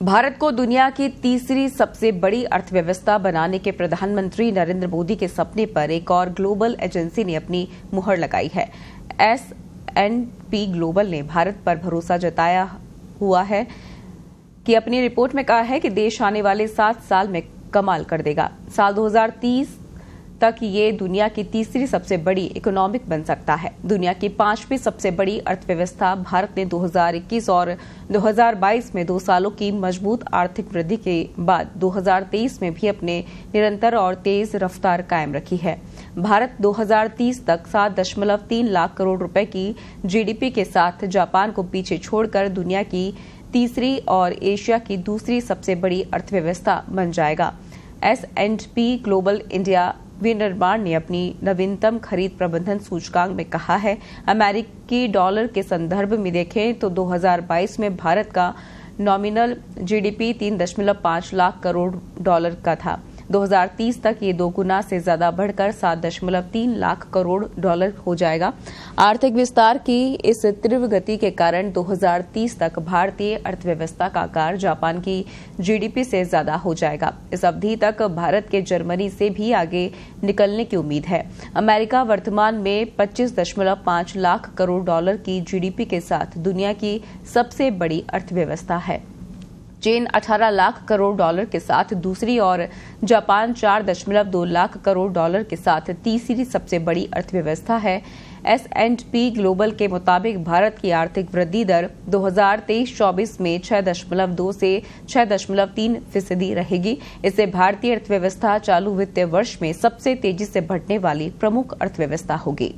भारत को दुनिया की तीसरी सबसे बड़ी अर्थव्यवस्था बनाने के प्रधानमंत्री नरेंद्र मोदी के सपने पर एक और ग्लोबल एजेंसी ने अपनी मुहर लगाई है। S&P ग्लोबल ने भारत पर भरोसा जताया हुआ है कि अपनी रिपोर्ट में कहा है कि देश आने वाले 7 साल में कमाल कर देगा। साल 2030 तक ये दुनिया की तीसरी सबसे बड़ी इकोनॉमिक बन सकता है। दुनिया की 5वीं सबसे बड़ी अर्थव्यवस्था भारत ने 2021 और 2022 में 2 सालों की मजबूत आर्थिक वृद्धि के बाद 2023 में भी अपने निरंतर और तेज रफ्तार कायम रखी है। भारत 2030 तक 7.3 लाख करोड़ रुपए की जीडीपी के साथ जापान को पीछे छोड़कर दुनिया की तीसरी और एशिया की दूसरी सबसे बड़ी अर्थव्यवस्था बन जाएगा। S&P ग्लोबल इंडिया विनिर्माण ने अपनी नवीनतम खरीद प्रबंधन सूचकांक में कहा है, अमेरिकी डॉलर के संदर्भ में देखें तो 2022 में भारत का nominal GDP 3.5 lakh crore dollar का था। 2030 तक ये 2 गुना से ज्यादा बढ़कर 7.3 लाख करोड़ डॉलर हो जाएगा। आर्थिक विस्तार की इस तीव्र गति के कारण 2030 तक भारतीय अर्थव्यवस्था का आकार जापान की जीडीपी से ज्यादा हो जाएगा। इस अवधि तक भारत के जर्मनी से भी आगे निकलने की उम्मीद है। अमेरिका वर्तमान में 25.5 लाख करोड़ डॉलर की जीडीपी के साथ दुनिया की सबसे बड़ी अर्थव्यवस्था है। चीन 18 लाख करोड़ डॉलर के साथ दूसरी और जापान 4.2 लाख करोड़ डॉलर के साथ तीसरी सबसे बड़ी अर्थव्यवस्था है। S&P ग्लोबल के मुताबिक भारत की आर्थिक वृद्धि दर 2023-24 में 6.2 से 6.3% रहेगी। इससे भारतीय अर्थव्यवस्था चालू वित्तीय वर्ष में सबसे तेजी से बढ़ने वाली प्रमुख अर्थव्यवस्था होगी।